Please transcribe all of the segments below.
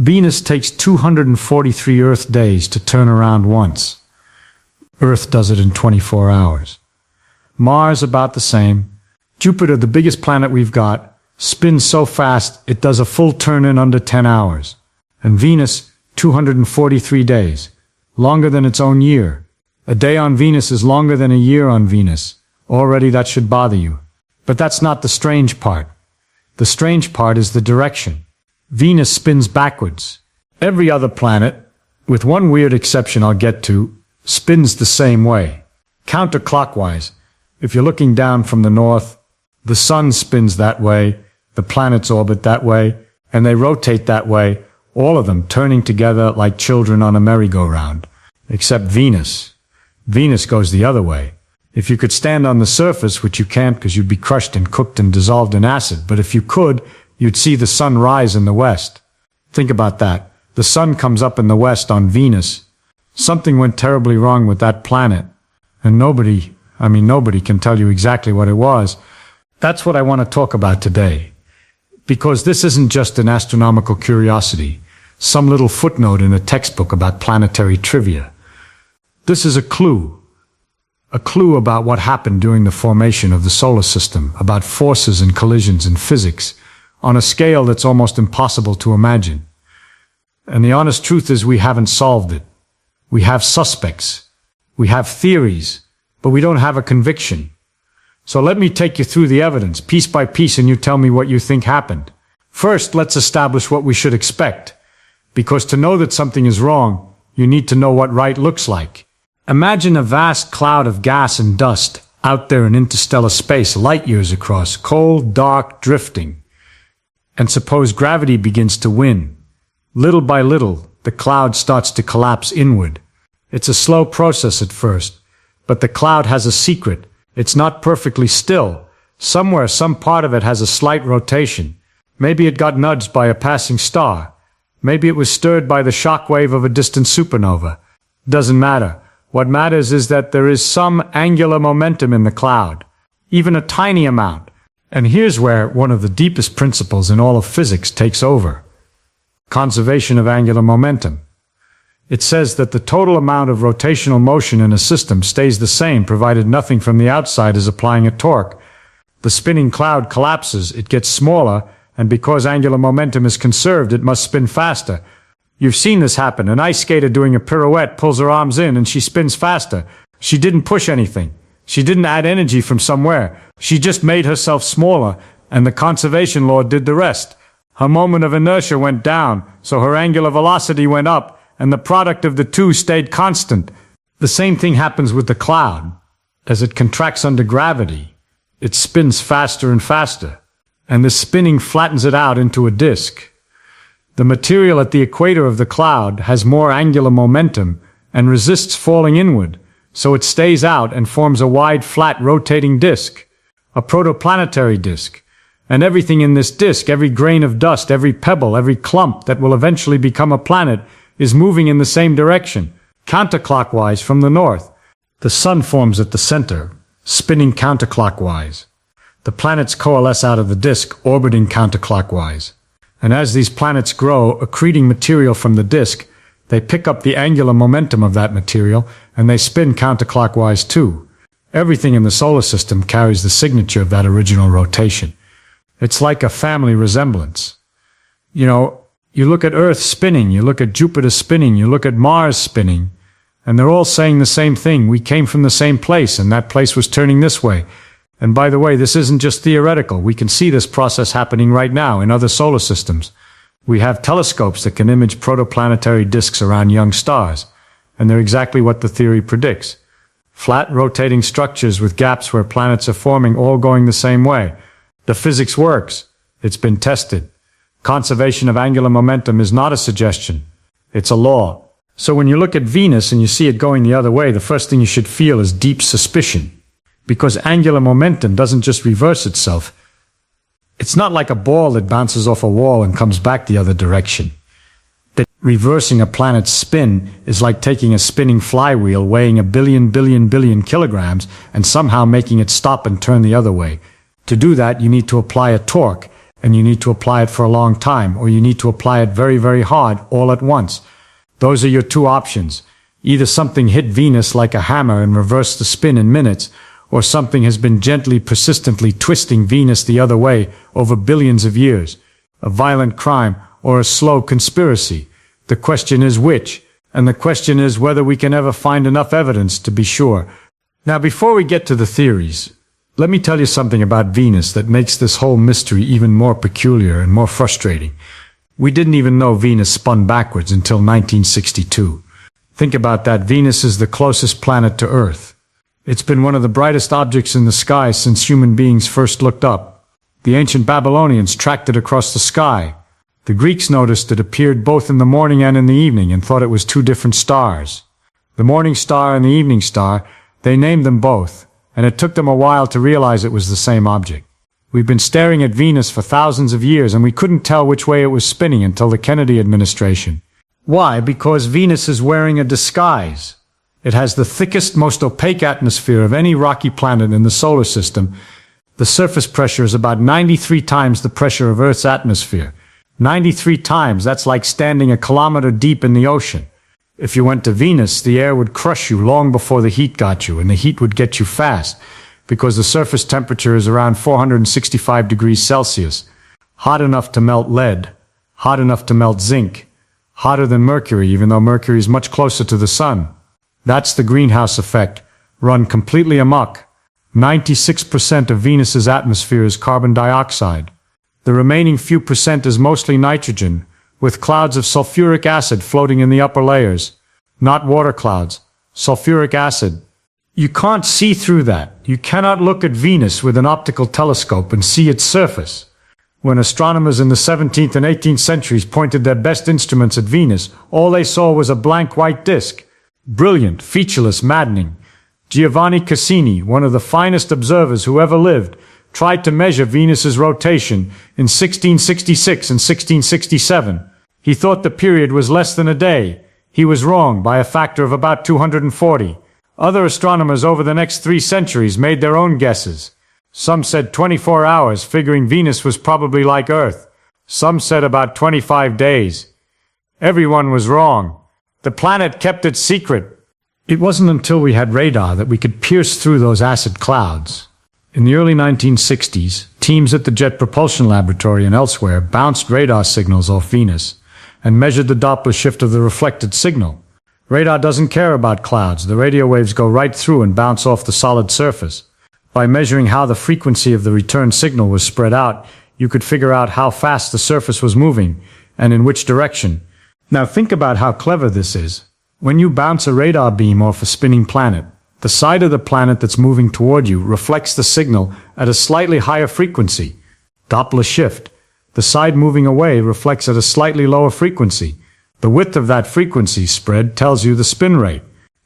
Venus takes 243 Earth days to turn around once. Earth does it in 24 hours. Mars about the same. Jupiter, the biggest planet we've got, spins so fast it does a full turn in under 10 hours. And Venus, 243 days, longer than its own year. A day on Venus is longer than a year on Venus. Already that should bother you. But that's not the strange part. The strange part is the direction. Venus spins backwards. Every other planet, with one weird exception I'll get to, spins the same way. Counterclockwise. If you're looking down from the north, the sun spins that way, the planets orbit that way, and they rotate that way, all of them turning together like children on a merry-go-round. Except Venus. Venus goes the other way. If you could stand on the surface, which you can't because you'd be crushed and cooked and dissolved in acid, but if you could, you'd see the sun rise in the west. Think about that. The sun comes up in the west on Venus. Something went terribly wrong with that planet. And nobody can tell you exactly what it was. That's what I want to talk about today. Because this isn't just an astronomical curiosity, some little footnote in a textbook about planetary trivia. This is a clue about what happened during the formation of the solar system, about forces and collisions in physics, on a scale that's almost impossible to imagine. And the honest truth is we haven't solved it. We have suspects. We have theories, but we don't have a conviction. So let me take you through the evidence, piece by piece, and you tell me what you think happened. First, let's establish what we should expect. Because to know that something is wrong, you need to know what right looks like. Imagine a vast cloud of gas and dust out there in interstellar space, light years across, cold, dark, drifting. And suppose gravity begins to win. Little by little, the cloud starts to collapse inward. It's a slow process at first, but the cloud has a secret. It's not perfectly still. Somewhere, some part of it has a slight rotation. Maybe it got nudged by a passing star. Maybe it was stirred by the shock wave of a distant supernova. Doesn't matter. What matters is that there is some angular momentum in the cloud, even a tiny amount. And here's where one of the deepest principles in all of physics takes over. Conservation of angular momentum. It says that the total amount of rotational motion in a system stays the same provided nothing from the outside is applying a torque. The spinning cloud collapses, it gets smaller, and because angular momentum is conserved, it must spin faster. You've seen this happen. An ice skater doing a pirouette pulls her arms in and she spins faster. She didn't push anything. She didn't add energy from somewhere. She just made herself smaller, and the conservation law did the rest. Her moment of inertia went down, so her angular velocity went up, and the product of the two stayed constant. The same thing happens with the cloud. As it contracts under gravity, it spins faster and faster, and the spinning flattens it out into a disk. The material at the equator of the cloud has more angular momentum and resists falling inward, so it stays out and forms a wide, flat, rotating disk, a protoplanetary disk. And everything in this disk, every grain of dust, every pebble, every clump that will eventually become a planet, is moving in the same direction, counterclockwise from the north. The sun forms at the center, spinning counterclockwise. The planets coalesce out of the disk, orbiting counterclockwise. And as these planets grow, accreting material from the disk, they pick up the angular momentum of that material, and they spin counterclockwise too. Everything in the solar system carries the signature of that original rotation. It's like a family resemblance. You know, you look at Earth spinning, you look at Jupiter spinning, you look at Mars spinning, and they're all saying the same thing. We came from the same place, and that place was turning this way. And by the way, this isn't just theoretical. We can see this process happening right now in other solar systems. We have telescopes that can image protoplanetary disks around young stars, and they're exactly what the theory predicts. Flat, rotating structures with gaps where planets are forming, all going the same way. The physics works. It's been tested. Conservation of angular momentum is not a suggestion. It's a law. So when you look at Venus and you see it going the other way, the first thing you should feel is deep suspicion. Because angular momentum doesn't just reverse itself. It's not like a ball that bounces off a wall and comes back the other direction. That reversing a planet's spin is like taking a spinning flywheel weighing a billion kilograms and somehow making it stop and turn the other way. To do that, you need to apply a torque, and you need to apply it for a long time, or you need to apply it very, very hard all at once. Those are your two options. Either something hit Venus like a hammer and reversed the spin in minutes, or something has been gently, persistently twisting Venus the other way over billions of years. A violent crime or a slow conspiracy. The question is which, and the question is whether we can ever find enough evidence to be sure. Now, before we get to the theories, let me tell you something about Venus that makes this whole mystery even more peculiar and more frustrating. We didn't even know Venus spun backwards until 1962. Think about that. Venus is the closest planet to Earth. It's been one of the brightest objects in the sky since human beings first looked up. The ancient Babylonians tracked it across the sky. The Greeks noticed it appeared both in the morning and in the evening and thought it was two different stars. The morning star and the evening star, they named them both, and it took them a while to realize it was the same object. We've been staring at Venus for thousands of years, and we couldn't tell which way it was spinning until the Kennedy administration. Why? Because Venus is wearing a disguise. It has the thickest, most opaque atmosphere of any rocky planet in the solar system. The surface pressure is about 93 times the pressure of Earth's atmosphere. 93 times, that's like standing a kilometer deep in the ocean. If you went to Venus, the air would crush you long before the heat got you, and the heat would get you fast, because the surface temperature is around 465 degrees Celsius. Hot enough to melt lead, hot enough to melt zinc, hotter than Mercury, even though Mercury is much closer to the sun. That's the greenhouse effect, run completely amok. 96% of Venus's atmosphere is carbon dioxide. The remaining few percent is mostly nitrogen, with clouds of sulfuric acid floating in the upper layers. Not water clouds, sulfuric acid. You can't see through that. You cannot look at Venus with an optical telescope and see its surface. When astronomers in the 17th and 18th centuries pointed their best instruments at Venus, all they saw was a blank white disk. Brilliant, featureless, maddening. Giovanni Cassini, one of the finest observers who ever lived, tried to measure Venus's rotation in 1666 and 1667. He thought the period was less than a day. He was wrong by a factor of about 240. Other astronomers over the next 3 centuries made their own guesses. Some said 24 hours, figuring Venus was probably like Earth. Some said about 25 days. Everyone was wrong. The planet kept its secret. It wasn't until we had radar that we could pierce through those acid clouds. In the early 1960s, teams at the Jet Propulsion Laboratory and elsewhere bounced radar signals off Venus and measured the Doppler shift of the reflected signal. Radar doesn't care about clouds. The radio waves go right through and bounce off the solid surface. By measuring how the frequency of the return signal was spread out, you could figure out how fast the surface was moving and in which direction. Now think about how clever this is. When you bounce a radar beam off a spinning planet, the side of the planet that's moving toward you reflects the signal at a slightly higher frequency. Doppler shift. The side moving away reflects at a slightly lower frequency. The width of that frequency spread tells you the spin rate,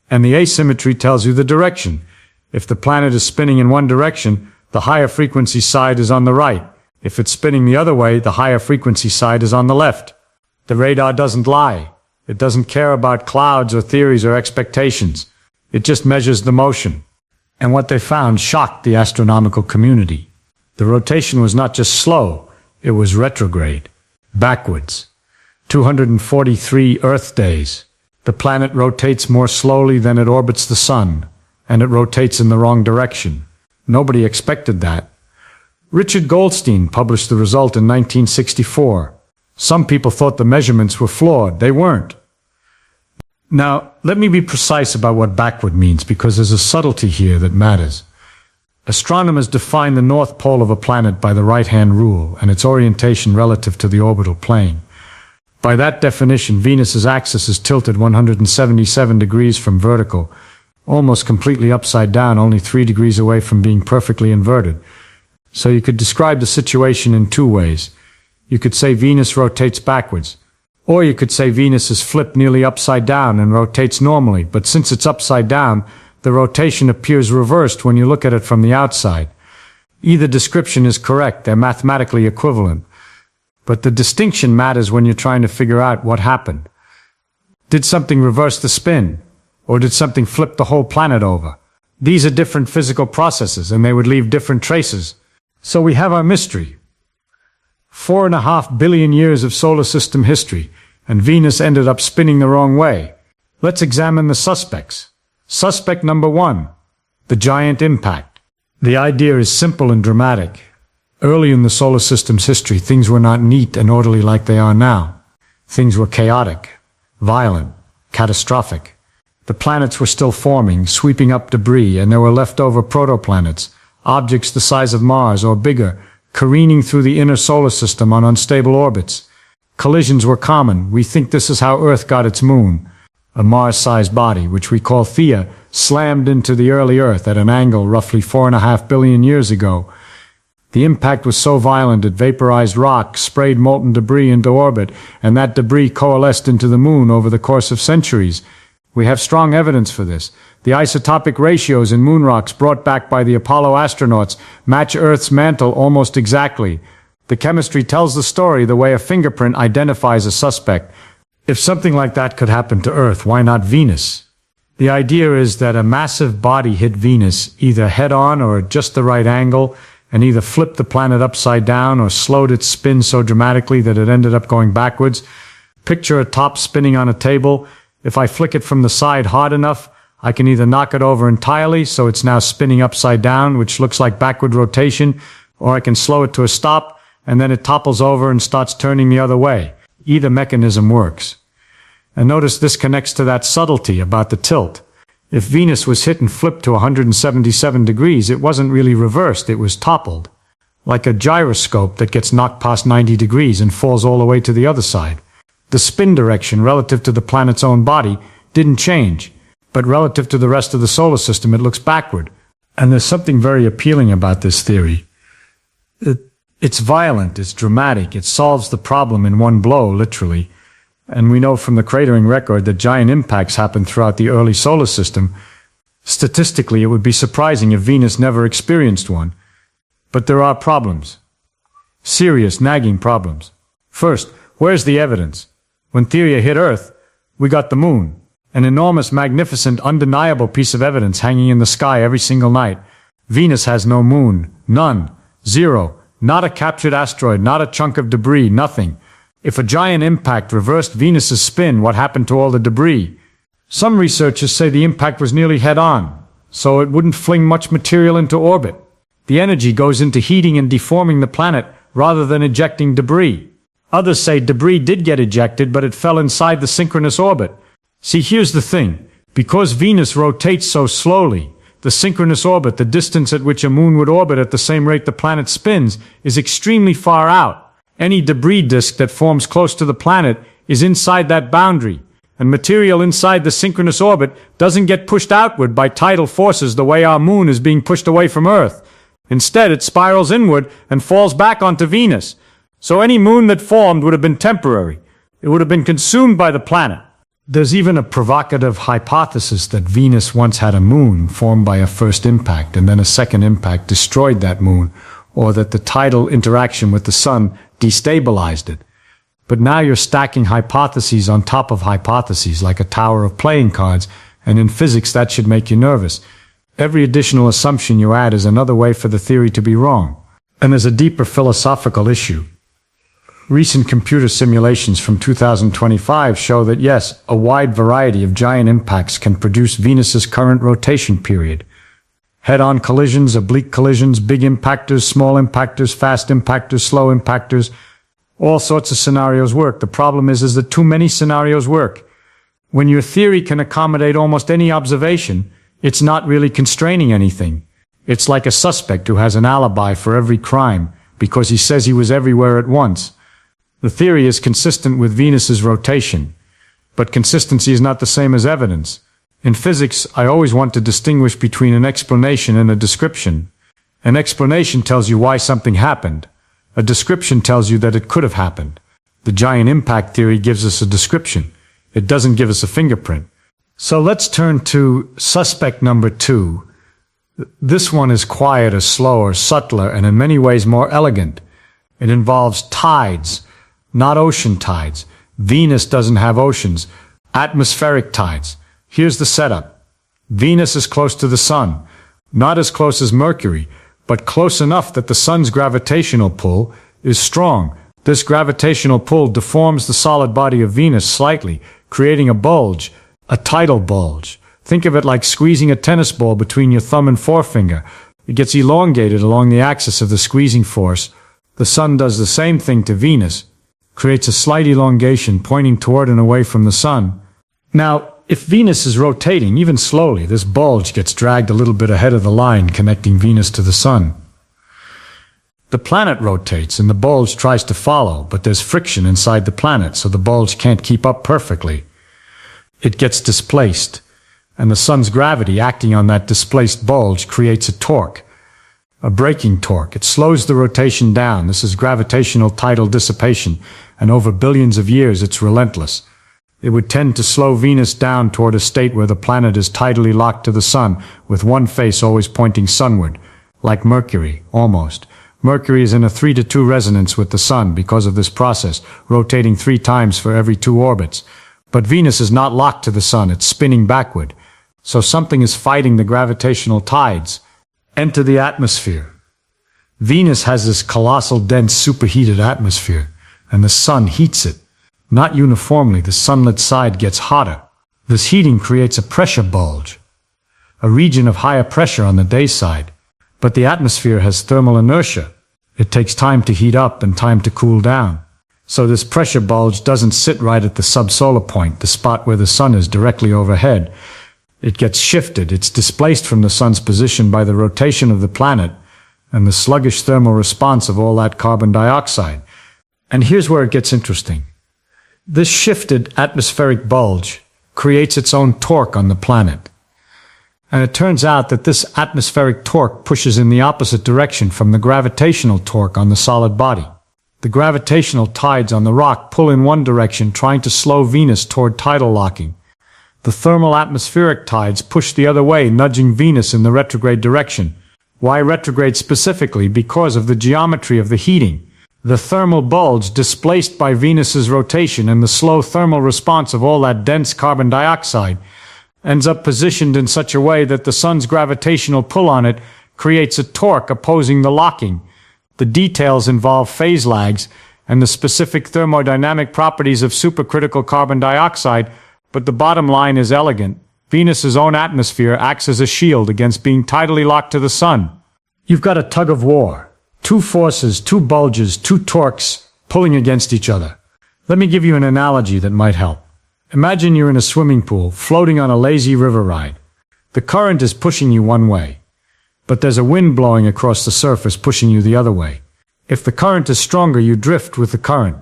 and the asymmetry tells you the direction. If the planet is spinning in one direction, the higher frequency side is on the right. If it's spinning the other way, the higher frequency side is on the left. The radar doesn't lie. It doesn't care about clouds or theories or expectations. It just measures the motion. And what they found shocked the astronomical community. The rotation was not just slow, it was retrograde, backwards. 243 Earth days. The planet rotates more slowly than it orbits the sun, and it rotates in the wrong direction. Nobody expected that. Richard Goldstein published the result in 1964. Some people thought the measurements were flawed. They weren't. Now, let me be precise about what backward means, because there's a subtlety here that matters. Astronomers define the north pole of a planet by the right-hand rule and its orientation relative to the orbital plane. By that definition, Venus's axis is tilted 177 degrees from vertical, almost completely upside down, only 3 degrees away from being perfectly inverted. So you could describe the situation in 2 ways. You could say Venus rotates backwards, or you could say Venus is flipped nearly upside down and rotates normally, but since it's upside down, the rotation appears reversed when you look at it from the outside. Either description is correct, they're mathematically equivalent. But the distinction matters when you're trying to figure out what happened. Did something reverse the spin? Or did something flip the whole planet over? These are different physical processes, and they would leave different traces. So we have our mystery. 4.5 billion years of solar system history, and Venus ended up spinning the wrong way. Let's examine the suspects. Suspect number 1, the giant impact. The idea is simple and dramatic. Early in the solar system's history, things were not neat and orderly like they are now. Things were chaotic, violent, catastrophic. The planets were still forming, sweeping up debris, and there were leftover protoplanets, objects the size of Mars or bigger, careening through the inner solar system on unstable orbits. Collisions were common. We think this is how Earth got its moon. A Mars-sized body, which we call Theia, slammed into the early Earth at an angle roughly 4.5 billion years ago. The impact was so violent it vaporized rock, sprayed molten debris into orbit, and that debris coalesced into the moon over the course of centuries. We have strong evidence for this. The isotopic ratios in moon rocks brought back by the Apollo astronauts match Earth's mantle almost exactly. The chemistry tells the story the way a fingerprint identifies a suspect. If something like that could happen to Earth, why not Venus? The idea is that a massive body hit Venus, either head-on or at just the right angle, and either flipped the planet upside down or slowed its spin so dramatically that it ended up going backwards. Picture a top spinning on a table. If I flick it from the side hard enough, I can either knock it over entirely so it's now spinning upside down, which looks like backward rotation, or I can slow it to a stop, and then it topples over and starts turning the other way. Either mechanism works. And notice this connects to that subtlety about the tilt. If Venus was hit and flipped to 177 degrees, it wasn't really reversed, it was toppled. Like a gyroscope that gets knocked past 90 degrees and falls all the way to the other side. The spin direction relative to the planet's own body didn't change, but relative to the rest of the solar system it looks backward. And there's something very appealing about this theory. It's violent, it's dramatic, it solves the problem in one blow, literally. And we know from the cratering record that giant impacts happen throughout the early solar system. Statistically, it would be surprising if Venus never experienced one. But there are problems. Serious, nagging problems. First, where's the evidence? When Theia hit Earth, we got the moon. An enormous, magnificent, undeniable piece of evidence hanging in the sky every single night. Venus has no moon. None. Zero. Not a captured asteroid, not a chunk of debris, nothing. If a giant impact reversed Venus's spin, what happened to all the debris? Some researchers say the impact was nearly head-on, so it wouldn't fling much material into orbit. The energy goes into heating and deforming the planet rather than ejecting debris. Others say debris did get ejected, but it fell inside the synchronous orbit. See, here's the thing. Because Venus rotates so slowly, the synchronous orbit, the distance at which a moon would orbit at the same rate the planet spins, is extremely far out. Any debris disk that forms close to the planet is inside that boundary, and material inside the synchronous orbit doesn't get pushed outward by tidal forces the way our moon is being pushed away from Earth. Instead, it spirals inward and falls back onto Venus. So any moon that formed would have been temporary. It would have been consumed by the planet. There's even a provocative hypothesis that Venus once had a moon formed by a first impact, and then a second impact destroyed that moon, or that the tidal interaction with the sun destabilized it. But now you're stacking hypotheses on top of hypotheses like a tower of playing cards, and in physics that should make you nervous. Every additional assumption you add is another way for the theory to be wrong. And there's a deeper philosophical issue. Recent computer simulations from 2025 show that yes, a wide variety of giant impacts can produce Venus's current rotation period. Head-on collisions, oblique collisions, big impactors, small impactors, fast impactors, slow impactors. All sorts of scenarios work. The problem is that too many scenarios work. When your theory can accommodate almost any observation, it's not really constraining anything. It's like a suspect who has an alibi for every crime because he says he was everywhere at once. The theory is consistent with Venus's rotation, but consistency is not the same as evidence. In physics, I always want to distinguish between an explanation and a description. An explanation tells you why something happened. A description tells you that it could have happened. The giant impact theory gives us a description. It doesn't give us a fingerprint. So let's turn to suspect number 2. This one is quieter, slower, subtler, and in many ways more elegant. It involves tides, not ocean tides. Venus doesn't have oceans. Atmospheric tides. Here's the setup. Venus is close to the Sun. Not as close as Mercury, but close enough that the Sun's gravitational pull is strong, This gravitational pull deforms the solid body of Venus slightly, creating a bulge, a tidal bulge. Think of it like squeezing a tennis ball between your thumb and forefinger. It gets elongated along the axis of the squeezing force. The Sun does the same thing to Venus, creates a slight elongation pointing toward and away from the Sun. Now, if Venus is rotating, even slowly, this bulge gets dragged a little bit ahead of the line connecting Venus to the Sun. The planet rotates and the bulge tries to follow, but there's friction inside the planet, so the bulge can't keep up perfectly. It gets displaced, and the Sun's gravity acting on that displaced bulge creates a torque, a braking torque. It slows the rotation down. This is gravitational tidal dissipation, and over billions of years it's relentless. It would tend to slow Venus down toward a state where the planet is tidally locked to the Sun, with one face always pointing sunward, like Mercury, almost. Mercury is in a 3-to-2 resonance with the Sun because of this process, rotating 3 times for every 2 orbits. But Venus is not locked to the Sun, it's spinning backward. So something is fighting the gravitational tides. Enter the atmosphere. Venus has this colossal, dense, superheated atmosphere, and the Sun heats it. Not uniformly, the sunlit side gets hotter. This heating creates a pressure bulge, a region of higher pressure on the day side. But the atmosphere has thermal inertia. It takes time to heat up and time to cool down. So this pressure bulge doesn't sit right at the subsolar point, the spot where the Sun is directly overhead. It gets shifted. It's displaced from the Sun's position by the rotation of the planet and the sluggish thermal response of all that carbon dioxide. And here's where it gets interesting. This shifted atmospheric bulge creates its own torque on the planet. And it turns out that this atmospheric torque pushes in the opposite direction from the gravitational torque on the solid body. The gravitational tides on the rock pull in one direction, trying to slow Venus toward tidal locking. The thermal atmospheric tides push the other way, nudging Venus in the retrograde direction. Why retrograde specifically? Because of the geometry of the heating. The thermal bulge displaced by Venus's rotation and the slow thermal response of all that dense carbon dioxide ends up positioned in such a way that the Sun's gravitational pull on it creates a torque opposing the locking. The details involve phase lags and the specific thermodynamic properties of supercritical carbon dioxide, but the bottom line is elegant. Venus's own atmosphere acts as a shield against being tidally locked to the Sun. You've got a tug of war. 2 forces, 2 bulges, 2 torques pulling against each other. Let me give you an analogy that might help. Imagine you're in a swimming pool, floating on a lazy river ride. The current is pushing you one way, but there's a wind blowing across the surface pushing you the other way. If the current is stronger, you drift with the current.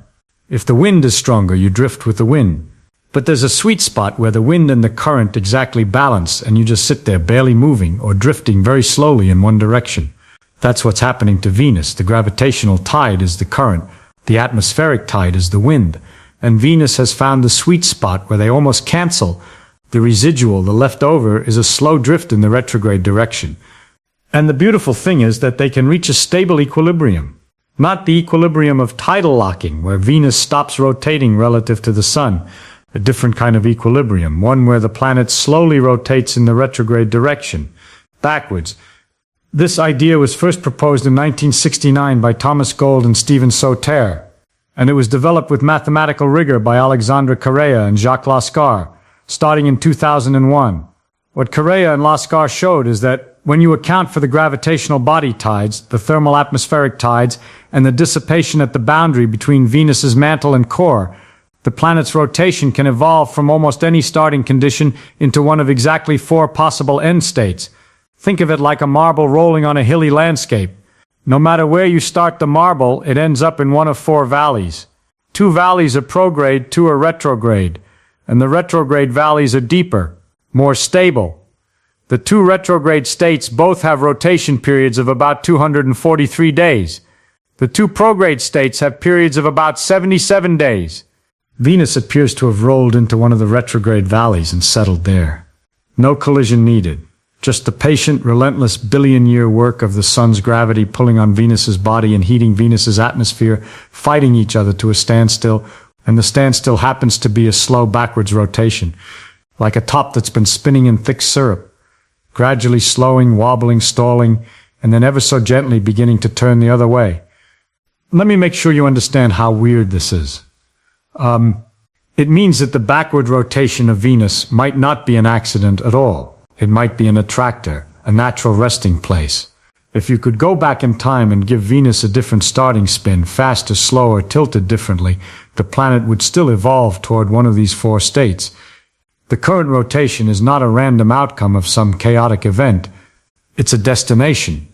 If the wind is stronger, you drift with the wind. But there's a sweet spot where the wind and the current exactly balance, and you just sit there barely moving or drifting very slowly in one direction. That's what's happening to Venus. The gravitational tide is the current. The atmospheric tide is the wind. And Venus has found the sweet spot where they almost cancel. The residual, the leftover, is a slow drift in the retrograde direction. And the beautiful thing is that they can reach a stable equilibrium. Not the equilibrium of tidal locking, where Venus stops rotating relative to the Sun. A different kind of equilibrium, one where the planet slowly rotates in the retrograde direction, backwards. This idea was first proposed in 1969 by Thomas Gold and Stephen Sauter, and it was developed with mathematical rigor by Alexandre Correa and Jacques Lascar, starting in 2001. What Correa and Lascar showed is that when you account for the gravitational body tides, the thermal atmospheric tides, and the dissipation at the boundary between Venus's mantle and core, the planet's rotation can evolve from almost any starting condition into one of exactly 4 possible end states. Think of it like a marble rolling on a hilly landscape. No matter where you start the marble, it ends up in one of 4 valleys. 2 valleys are prograde, 2 are retrograde, and the retrograde valleys are deeper, more stable. The 2 retrograde states both have rotation periods of about 243 days. The 2 prograde states have periods of about 77 days. Venus appears to have rolled into one of the retrograde valleys and settled there. No collision needed. Just the patient, relentless billion-year work of the Sun's gravity pulling on Venus's body and heating Venus's atmosphere, fighting each other to a standstill, and the standstill happens to be a slow backwards rotation, like a top that's been spinning in thick syrup, gradually slowing, wobbling, stalling, and then ever so gently beginning to turn the other way. Let me make sure you understand how weird this is. It means that the backward rotation of Venus might not be an accident at all. It might be an attractor, a natural resting place. If you could go back in time and give Venus a different starting spin, faster, slower, tilted differently, the planet would still evolve toward one of these four states. The current rotation is not a random outcome of some chaotic event. It's a destination.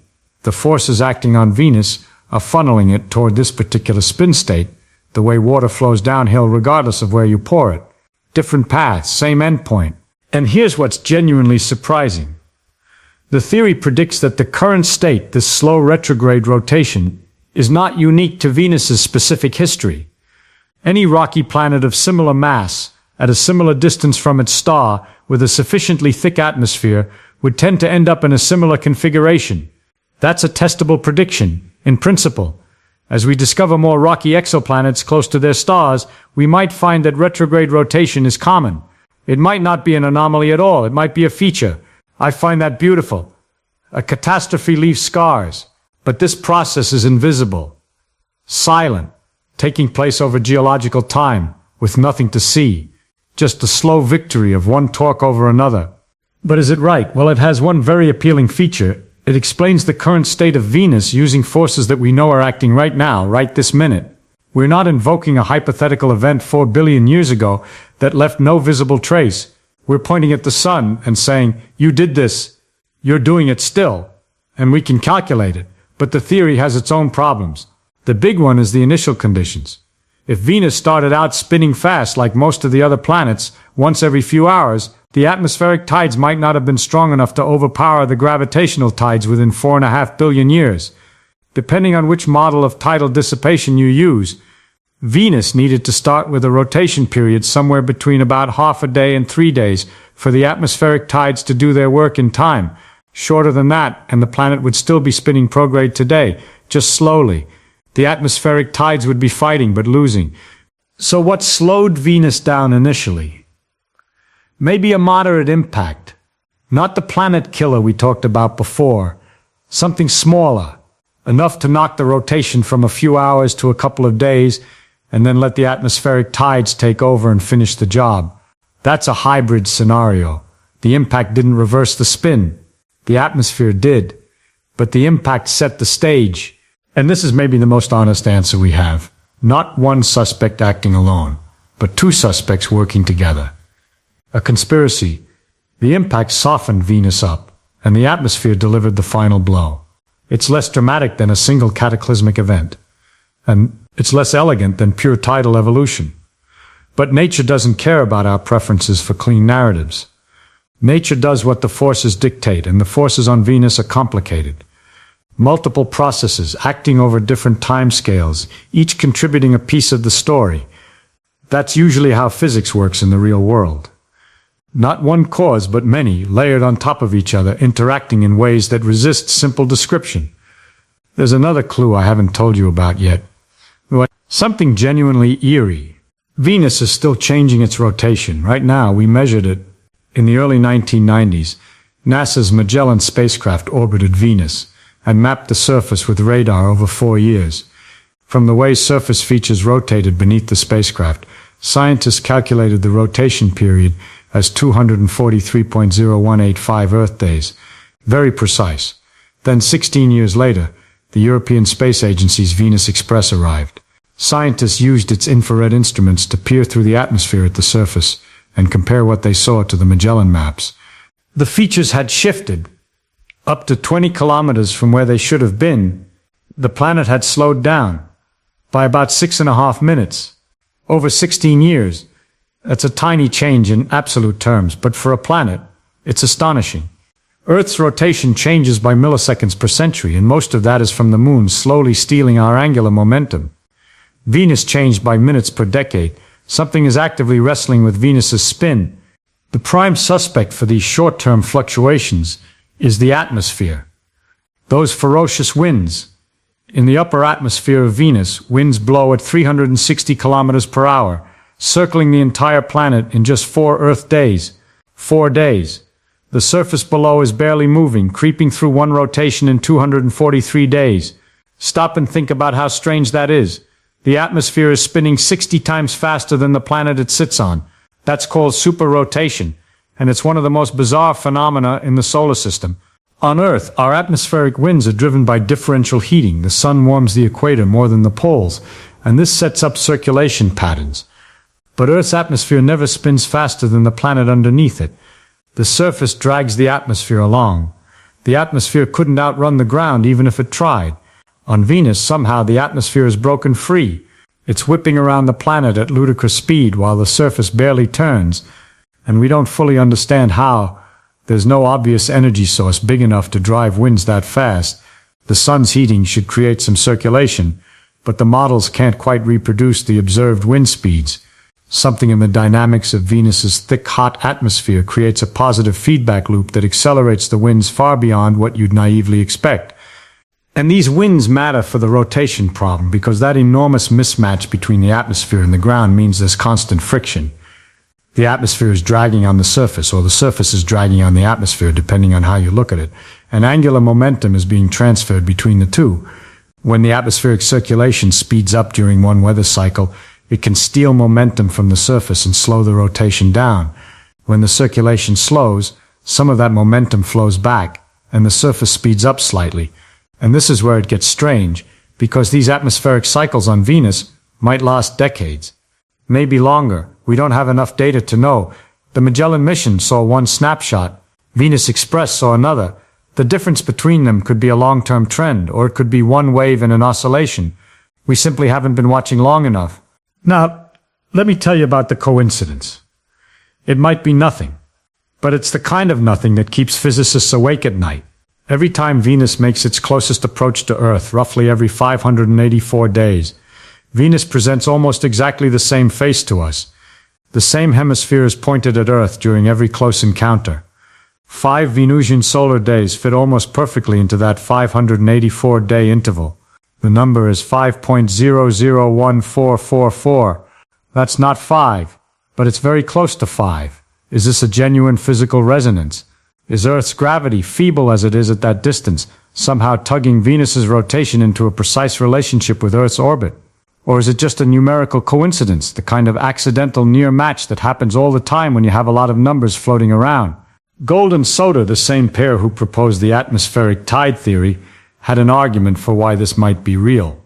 The forces acting on Venus are funneling it toward this particular spin state, the way water flows downhill regardless of where you pour it. Different paths, same endpoint. And here's what's genuinely surprising. The theory predicts that the current state, this slow retrograde rotation, is not unique to Venus's specific history. Any rocky planet of similar mass, at a similar distance from its star, with a sufficiently thick atmosphere, would tend to end up in a similar configuration. That's a testable prediction, in principle. As we discover more rocky exoplanets close to their stars, we might find that retrograde rotation is common. It might not be an anomaly at all, it might be a feature. I find that beautiful. A catastrophe leaves scars, but this process is invisible, silent, taking place over geological time, with nothing to see. Just the slow victory of one torque over another. But is it right? Well, it has one very appealing feature. It explains the current state of Venus using forces that we know are acting right now, right this minute. We're not invoking a hypothetical event 4 billion years ago that left no visible trace. We're pointing at the sun and saying, you did this, you're doing it still, and we can calculate it. But the theory has its own problems. The big one is the initial conditions. If Venus started out spinning fast like most of the other planets, once every few hours, the atmospheric tides might not have been strong enough to overpower the gravitational tides within 4.5 billion years. Depending on which model of tidal dissipation you use, Venus needed to start with a rotation period somewhere between about half a day and 3 days for the atmospheric tides to do their work in time. Shorter than that, and the planet would still be spinning prograde today, just slowly. The atmospheric tides would be fighting but losing. So what slowed Venus down initially? Maybe a moderate impact. Not the planet killer we talked about before. Something smaller. Enough to knock the rotation from a few hours to a couple of days, and then let the atmospheric tides take over and finish the job. That's a hybrid scenario. The impact didn't reverse the spin. The atmosphere did. But the impact set the stage. And this is maybe the most honest answer we have. Not one suspect acting alone, but two suspects working together. A conspiracy. The impact softened Venus up, and the atmosphere delivered the final blow. It's less dramatic than a single cataclysmic event, and it's less elegant than pure tidal evolution. But nature doesn't care about our preferences for clean narratives. Nature does what the forces dictate, and the forces on Venus are complicated. Multiple processes acting over different timescales, each contributing a piece of the story. That's usually how physics works in the real world. Not one cause, but many, layered on top of each other, interacting in ways that resist simple description. There's another clue I haven't told you about yet. Something genuinely eerie. Venus is still changing its rotation. Right now, we measured it. In the early 1990s, NASA's Magellan spacecraft orbited Venus and mapped the surface with radar over 4 years. From the way surface features rotated beneath the spacecraft, scientists calculated the rotation period as 243.0185 Earth days. Very precise. Then 16 years later, the European Space Agency's Venus Express arrived. Scientists used its infrared instruments to peer through the atmosphere at the surface and compare what they saw to the Magellan maps. The features had shifted. Up to 20 kilometers from where they should have been, the planet had slowed down by about 6.5 minutes. Over 16 years. That's a tiny change in absolute terms, but for a planet, it's astonishing. Earth's rotation changes by milliseconds per century, and most of that is from the moon slowly stealing our angular momentum. Venus changed by minutes per decade. Something is actively wrestling with Venus's spin. The prime suspect for these short-term fluctuations is the atmosphere. Those ferocious winds. In the upper atmosphere of Venus, winds blow at 360 kilometers per hour, circling the entire planet in just 4 Earth days. 4 days. The surface below is barely moving, creeping through one rotation in 243 days. Stop and think about how strange that is. The atmosphere is spinning 60 times faster than the planet it sits on. That's called superrotation, and it's one of the most bizarre phenomena in the solar system. On Earth, our atmospheric winds are driven by differential heating. The sun warms the equator more than the poles, and this sets up circulation patterns. But Earth's atmosphere never spins faster than the planet underneath it. The surface drags the atmosphere along. The atmosphere couldn't outrun the ground even if it tried. On Venus, somehow the atmosphere is broken free. It's whipping around the planet at ludicrous speed while the surface barely turns, and we don't fully understand how. There's no obvious energy source big enough to drive winds that fast. The sun's heating should create some circulation, but the models can't quite reproduce the observed wind speeds. Something in the dynamics of Venus's thick, hot atmosphere creates a positive feedback loop that accelerates the winds far beyond what you'd naively expect. And these winds matter for the rotation problem because that enormous mismatch between the atmosphere and the ground means there's constant friction. The atmosphere is dragging on the surface, or the surface is dragging on the atmosphere, depending on how you look at it. And angular momentum is being transferred between the two. When the atmospheric circulation speeds up during one weather cycle, it can steal momentum from the surface and slow the rotation down. When the circulation slows, some of that momentum flows back, and the surface speeds up slightly. And this is where it gets strange, because these atmospheric cycles on Venus might last decades. Maybe longer. We don't have enough data to know. The Magellan mission saw one snapshot. Venus Express saw another. The difference between them could be a long-term trend, or it could be one wave in an oscillation. We simply haven't been watching long enough. Now, let me tell you about the coincidence. It might be nothing, but it's the kind of nothing that keeps physicists awake at night. Every time Venus makes its closest approach to Earth, roughly every 584 days, Venus presents almost exactly the same face to us. The same hemisphere is pointed at Earth during every close encounter. 5 Venusian solar days fit almost perfectly into that 584-day interval. The number is 5.001444. That's not 5, but it's very close to 5. Is this a genuine physical resonance? Is Earth's gravity, feeble as it is at that distance, somehow tugging Venus's rotation into a precise relationship with Earth's orbit? Or is it just a numerical coincidence, the kind of accidental near match that happens all the time when you have a lot of numbers floating around? Gould and Soter, the same pair who proposed the atmospheric tide theory, had an argument for why this might be real.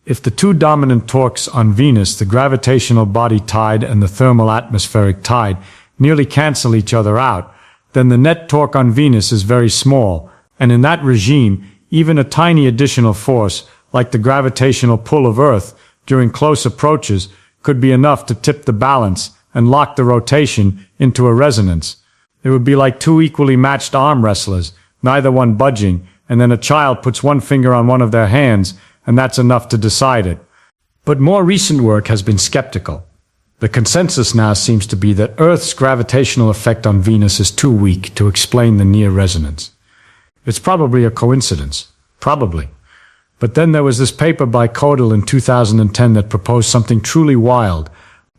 If the two dominant torques on Venus, the gravitational body tide and the thermal atmospheric tide, nearly cancel each other out, then the net torque on Venus is very small, and in that regime, even a tiny additional force, like the gravitational pull of Earth, during close approaches, could be enough to tip the balance and lock the rotation into a resonance. It would be like two equally matched arm wrestlers, neither one budging, and then a child puts one finger on one of their hands, and that's enough to decide it. But more recent work has been skeptical. The consensus now seems to be that Earth's gravitational effect on Venus is too weak to explain the near resonance. It's probably a coincidence. Probably. But then there was this paper by Codal in 2010 that proposed something truly wild.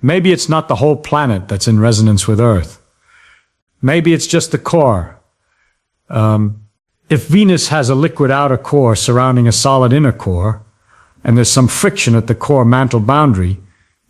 Maybe it's not the whole planet that's in resonance with Earth. Maybe it's just the core. If Venus has a liquid outer core surrounding a solid inner core, and there's some friction at the core mantle boundary,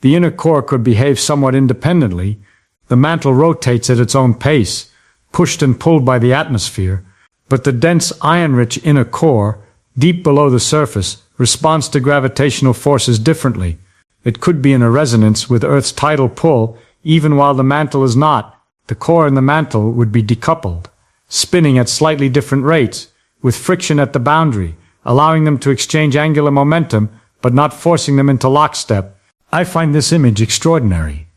the inner core could behave somewhat independently. The mantle rotates at its own pace, pushed and pulled by the atmosphere, but the dense iron-rich inner core, deep below the surface, responds to gravitational forces differently. It could be in a resonance with Earth's tidal pull, even while the mantle is not. The core and the mantle would be decoupled, spinning at slightly different rates, with friction at the boundary, allowing them to exchange angular momentum, but not forcing them into lockstep. I find this image extraordinary.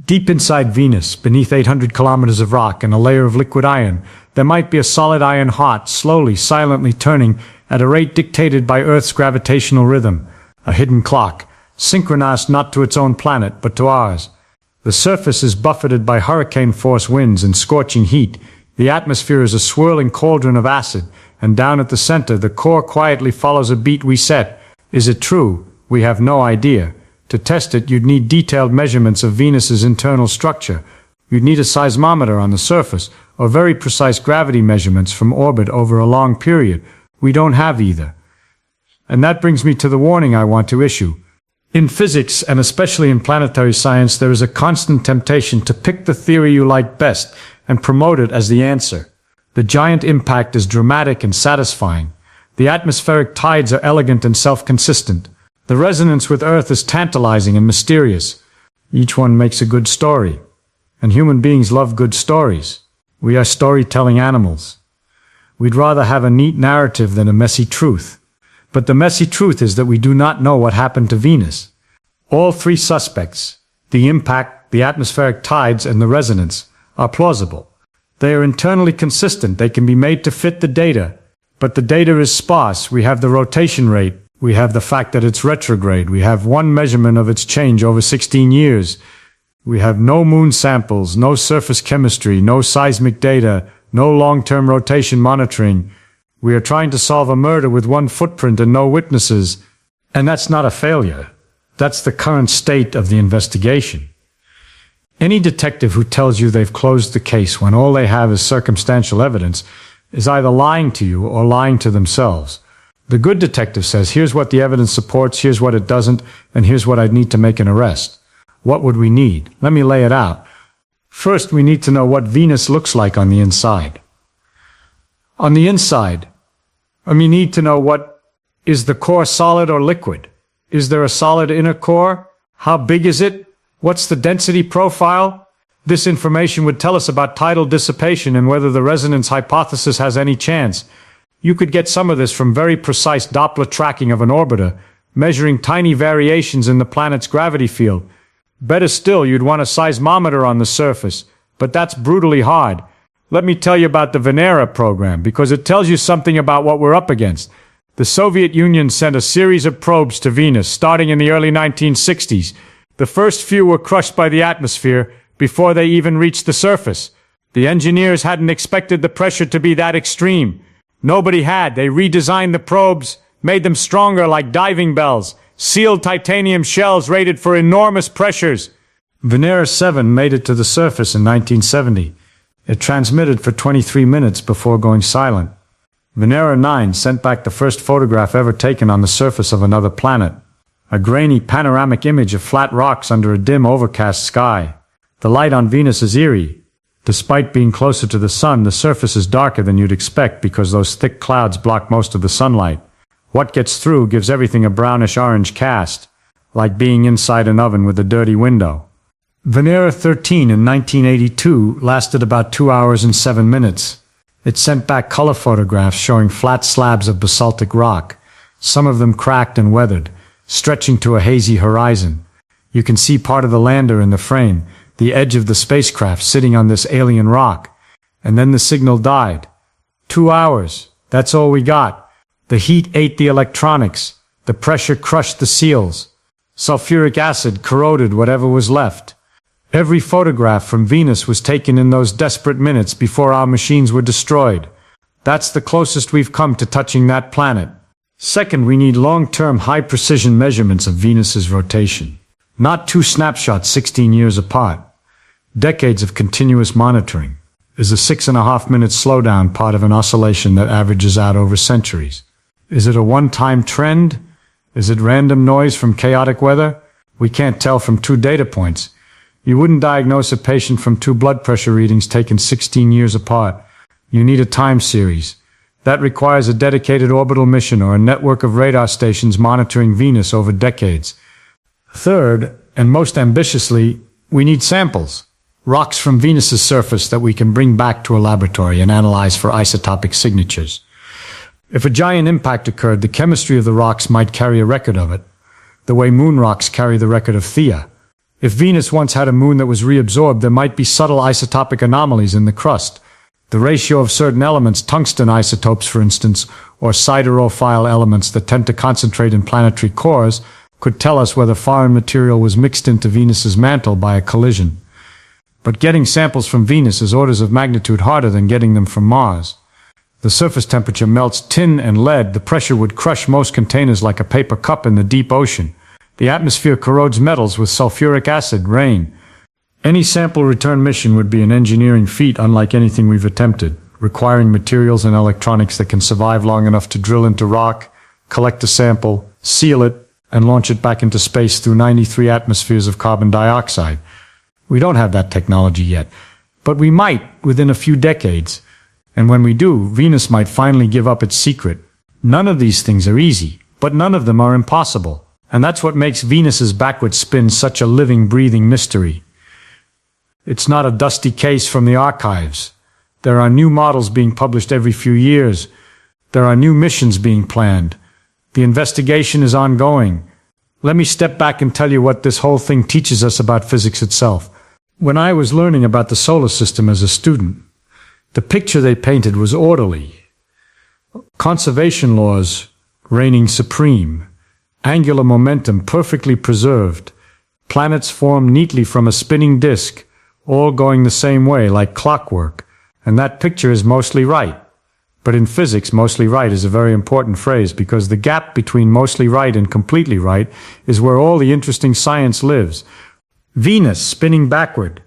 Deep inside Venus, beneath 800 kilometers of rock and a layer of liquid iron, there might be a solid iron heart, slowly, silently turning at a rate dictated by Earth's gravitational rhythm, a hidden clock, synchronized not to its own planet, but to ours. The surface is buffeted by hurricane-force winds and scorching heat. The atmosphere is a swirling cauldron of acid, and down at the center, the core quietly follows a beat we set. Is it true? We have no idea. To test it, you'd need detailed measurements of Venus's internal structure. You'd need a seismometer on the surface, or very precise gravity measurements from orbit over a long period. We don't have either. And that brings me to the warning I want to issue. In physics, and especially in planetary science, there is a constant temptation to pick the theory you like best and promote it as the answer. The giant impact is dramatic and satisfying. The atmospheric tides are elegant and self-consistent. The resonance with Earth is tantalizing and mysterious. Each one makes a good story. And human beings love good stories. We are storytelling animals. We'd rather have a neat narrative than a messy truth. But the messy truth is that we do not know what happened to Venus. All three suspects, the impact, the atmospheric tides, and the resonance, are plausible. They are internally consistent. They can be made to fit the data. But the data is sparse. We have the rotation rate. We have the fact that it's retrograde. We have one measurement of its change over 16 years. We have no moon samples, no surface chemistry, no seismic data, no long-term rotation monitoring. We are trying to solve a murder with one footprint and no witnesses. And that's not a failure. That's the current state of the investigation. Any detective who tells you they've closed the case when all they have is circumstantial evidence is either lying to you or lying to themselves. The good detective says, here's what the evidence supports, here's what it doesn't, and here's what I'd need to make an arrest. What would we need? Let me lay it out. First, we need to know what Venus looks like on the inside. On the inside, we need to know is the core solid or liquid? Is there a solid inner core? How big is it? What's the density profile? This information would tell us about tidal dissipation and whether the resonance hypothesis has any chance. You could get some of this from very precise Doppler tracking of an orbiter, measuring tiny variations in the planet's gravity field. Better still, you'd want a seismometer on the surface, but that's brutally hard. Let me tell you about the Venera program, because it tells you something about what we're up against. The Soviet Union sent a series of probes to Venus, starting in the early 1960s. The first few were crushed by the atmosphere before they even reached the surface. The engineers hadn't expected the pressure to be that extreme. Nobody had. They redesigned the probes, made them stronger like diving bells, sealed titanium shells rated for enormous pressures. Venera 7 made it to the surface in 1970. It transmitted for 23 minutes before going silent. Venera 9 sent back the first photograph ever taken on the surface of another planet. A grainy panoramic image of flat rocks under a dim overcast sky. The light on Venus is eerie. Despite being closer to the sun, the surface is darker than you'd expect because those thick clouds block most of the sunlight. What gets through gives everything a brownish-orange cast, like being inside an oven with a dirty window. Venera 13 in 1982 lasted about 2 hours and 7 minutes. It sent back color photographs showing flat slabs of basaltic rock, some of them cracked and weathered, stretching to a hazy horizon. You can see part of the lander in the frame, the edge of the spacecraft sitting on this alien rock. And then the signal died. 2 hours. That's all we got. The heat ate the electronics. The pressure crushed the seals. Sulfuric acid corroded whatever was left. Every photograph from Venus was taken in those desperate minutes before our machines were destroyed. That's the closest we've come to touching that planet. Second, we need long-term high-precision measurements of Venus's rotation. Not 2 snapshots 16 years apart. Decades of continuous monitoring. Is a 6.5-minute slowdown part of an oscillation that averages out over centuries? Is it a one-time trend? Is it random noise from chaotic weather? We can't tell from 2 data points. You wouldn't diagnose a patient from 2 blood pressure readings taken 16 years apart. You need a time series. That requires a dedicated orbital mission or a network of radar stations monitoring Venus over decades. Third, and most ambitiously, we need samples. Rocks from Venus's surface that we can bring back to a laboratory and analyze for isotopic signatures. If a giant impact occurred, the chemistry of the rocks might carry a record of it, the way moon rocks carry the record of Theia. If Venus once had a moon that was reabsorbed, there might be subtle isotopic anomalies in the crust. The ratio of certain elements, tungsten isotopes for instance, or siderophile elements that tend to concentrate in planetary cores, could tell us whether foreign material was mixed into Venus's mantle by a collision. But getting samples from Venus is orders of magnitude harder than getting them from Mars. The surface temperature melts tin and lead. The pressure would crush most containers like a paper cup in the deep ocean. The atmosphere corrodes metals with sulfuric acid, rain. Any sample return mission would be an engineering feat unlike anything we've attempted, requiring materials and electronics that can survive long enough to drill into rock, collect a sample, seal it, and launch it back into space through 93 atmospheres of carbon dioxide. We don't have that technology yet, but we might within a few decades. And when we do, Venus might finally give up its secret. None of these things are easy, but none of them are impossible. And that's what makes Venus's backward spin such a living, breathing mystery. It's not a dusty case from the archives. There are new models being published every few years. There are new missions being planned. The investigation is ongoing. Let me step back and tell you what this whole thing teaches us about physics itself. When I was learning about the solar system as a student, the picture they painted was orderly. Conservation laws reigning supreme. Angular momentum perfectly preserved. Planets formed neatly from a spinning disk, all going the same way like clockwork. And that picture is mostly right. But in physics, mostly right is a very important phrase because the gap between mostly right and completely right is where all the interesting science lives. Venus spinning backward.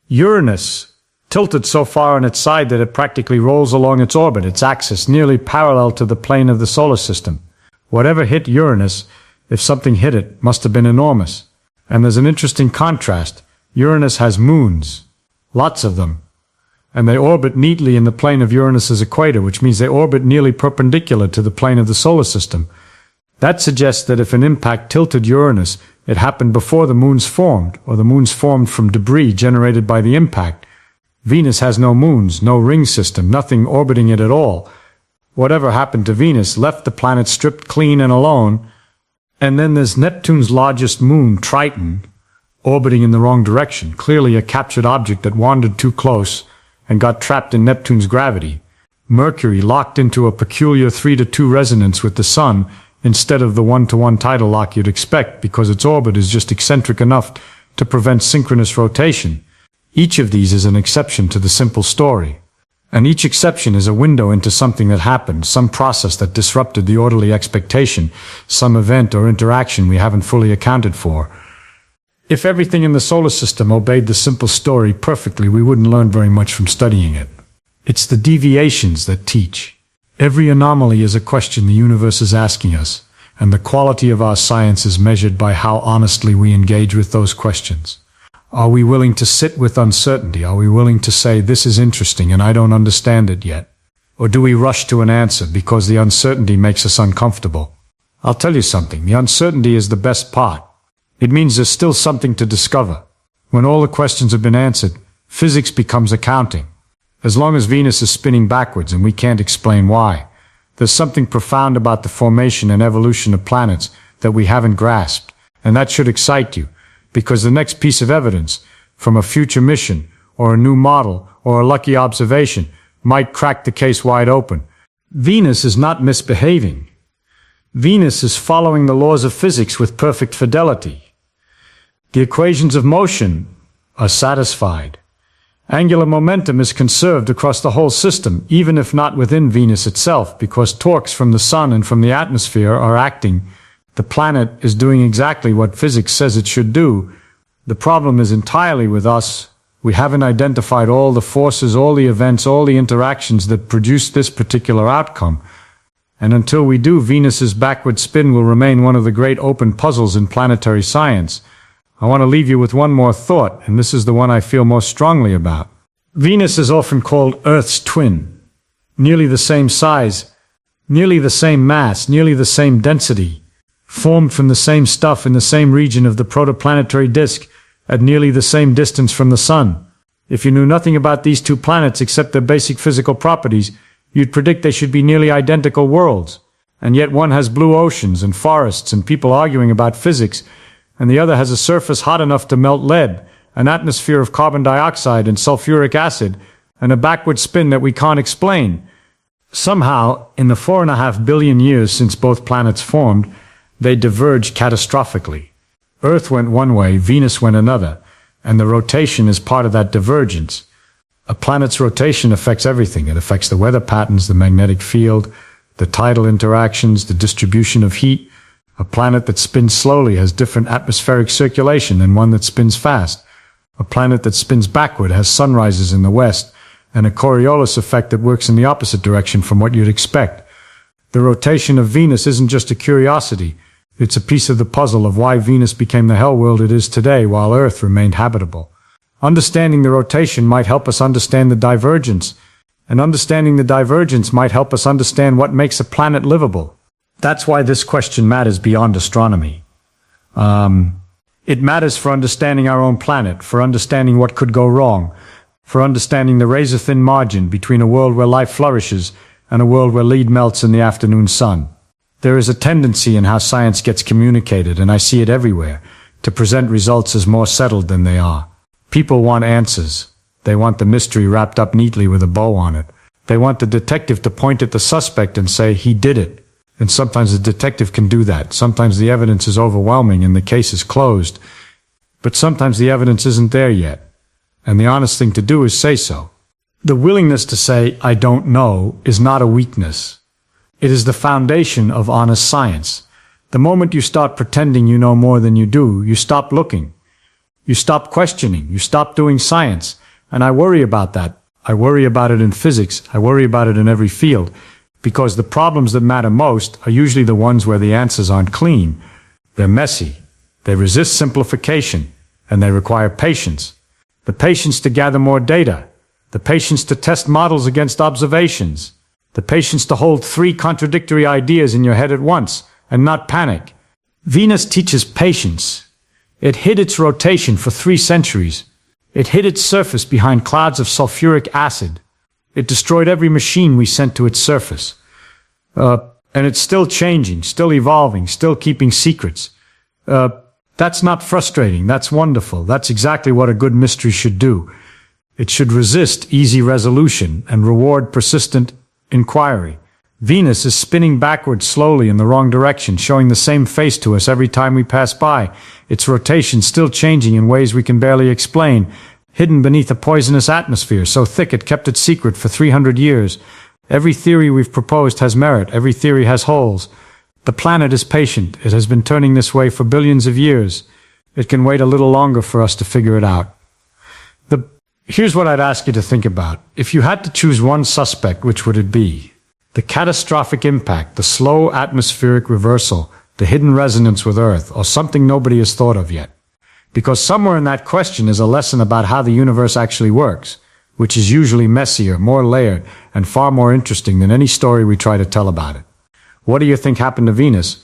Uranus tilted so far on its side that it practically rolls along its orbit, its axis, nearly parallel to the plane of the solar system. Whatever hit Uranus, if something hit it, must have been enormous. And there's an interesting contrast. Uranus has moons. Lots of them. And they orbit neatly in the plane of Uranus's equator, which means they orbit nearly perpendicular to the plane of the solar system. That suggests that if an impact tilted Uranus, it happened before the moons formed, or the moons formed from debris generated by the impact. Venus has no moons, no ring system, nothing orbiting it at all. Whatever happened to Venus left the planet stripped clean and alone. And then there's Neptune's largest moon, Triton, orbiting in the wrong direction, clearly a captured object that wandered too close and got trapped in Neptune's gravity. Mercury locked into a peculiar 3-to-2 resonance with the Sun instead of the 1-to-1 tidal lock you'd expect because its orbit is just eccentric enough to prevent synchronous rotation. Each of these is an exception to the simple story. And each exception is a window into something that happened, some process that disrupted the orderly expectation, some event or interaction we haven't fully accounted for. If everything in the solar system obeyed the simple story perfectly, we wouldn't learn very much from studying it. It's the deviations that teach. Every anomaly is a question the universe is asking us, and the quality of our science is measured by how honestly we engage with those questions. Are we willing to sit with uncertainty? Are we willing to say, this is interesting and I don't understand it yet? Or do we rush to an answer because the uncertainty makes us uncomfortable? I'll tell you something, the uncertainty is the best part. It means there's still something to discover. When all the questions have been answered, physics becomes accounting. As long as Venus is spinning backwards and we can't explain why, there's something profound about the formation and evolution of planets that we haven't grasped, and that should excite you. Because the next piece of evidence, from a future mission, or a new model, or a lucky observation, might crack the case wide open. Venus is not misbehaving. Venus is following the laws of physics with perfect fidelity. The equations of motion are satisfied. Angular momentum is conserved across the whole system, even if not within Venus itself, because torques from the Sun and from the atmosphere are acting. The planet is doing exactly what physics says it should do. The problem is entirely with us. We haven't identified all the forces, all the events, all the interactions that produce this particular outcome. And until we do, Venus's backward spin will remain one of the great open puzzles in planetary science. I want to leave you with one more thought, and this is the one I feel most strongly about. Venus is often called Earth's twin. Nearly the same size, nearly the same mass, nearly the same density. Formed from the same stuff in the same region of the protoplanetary disk, at nearly the same distance from the Sun. If you knew nothing about these two planets except their basic physical properties, you'd predict they should be nearly identical worlds. And yet one has blue oceans and forests and people arguing about physics, and the other has a surface hot enough to melt lead, an atmosphere of carbon dioxide and sulfuric acid, and a backward spin that we can't explain. Somehow, in the 4.5 billion years since both planets formed, they diverged catastrophically. Earth went one way, Venus went another, and the rotation is part of that divergence. A planet's rotation affects everything. It affects the weather patterns, the magnetic field, the tidal interactions, the distribution of heat. A planet that spins slowly has different atmospheric circulation than one that spins fast. A planet that spins backward has sunrises in the west, and a Coriolis effect that works in the opposite direction from what you'd expect. The rotation of Venus isn't just a curiosity. It's a piece of the puzzle of why Venus became the hell world it is today while Earth remained habitable. Understanding the rotation might help us understand the divergence, and understanding the divergence might help us understand what makes a planet livable. That's why this question matters beyond astronomy. It matters for understanding our own planet, for understanding what could go wrong, for understanding the razor-thin margin between a world where life flourishes and a world where lead melts in the afternoon sun. There is a tendency in how science gets communicated, and I see it everywhere, to present results as more settled than they are. People want answers. They want the mystery wrapped up neatly with a bow on it. They want the detective to point at the suspect and say, "He did it." And sometimes the detective can do that. Sometimes the evidence is overwhelming and the case is closed. But sometimes the evidence isn't there yet. And the honest thing to do is say so. The willingness to say, "I don't know," is not a weakness. It is the foundation of honest science. The moment you start pretending you know more than you do, you stop looking. You stop questioning. You stop doing science. And I worry about that. I worry about it in physics. I worry about it in every field. Because the problems that matter most are usually the ones where the answers aren't clean. They're messy. They resist simplification. And they require patience. The patience to gather more data. The patience to test models against observations. The patience to hold 3 contradictory ideas in your head at once and not panic. Venus teaches patience. It hid its rotation for 3 centuries. It hid its surface behind clouds of sulfuric acid. It destroyed every machine we sent to its surface. And it's still changing, still evolving, still keeping secrets. That's not frustrating. That's wonderful. That's exactly what a good mystery should do. It should resist easy resolution and reward persistent inquiry. Venus is spinning backwards slowly in the wrong direction, showing the same face to us every time we pass by. Its rotation still changing in ways we can barely explain, hidden beneath a poisonous atmosphere so thick it kept it secret for 300 years. Every theory we've proposed has merit. Every theory has holes. The planet is patient. It has been turning this way for billions of years. It can wait a little longer for us to figure it out. Here's what I'd ask you to think about. If you had to choose one suspect, which would it be? The catastrophic impact, the slow atmospheric reversal, the hidden resonance with Earth, or something nobody has thought of yet? Because somewhere in that question is a lesson about how the universe actually works, which is usually messier, more layered, and far more interesting than any story we try to tell about it. What do you think happened to Venus?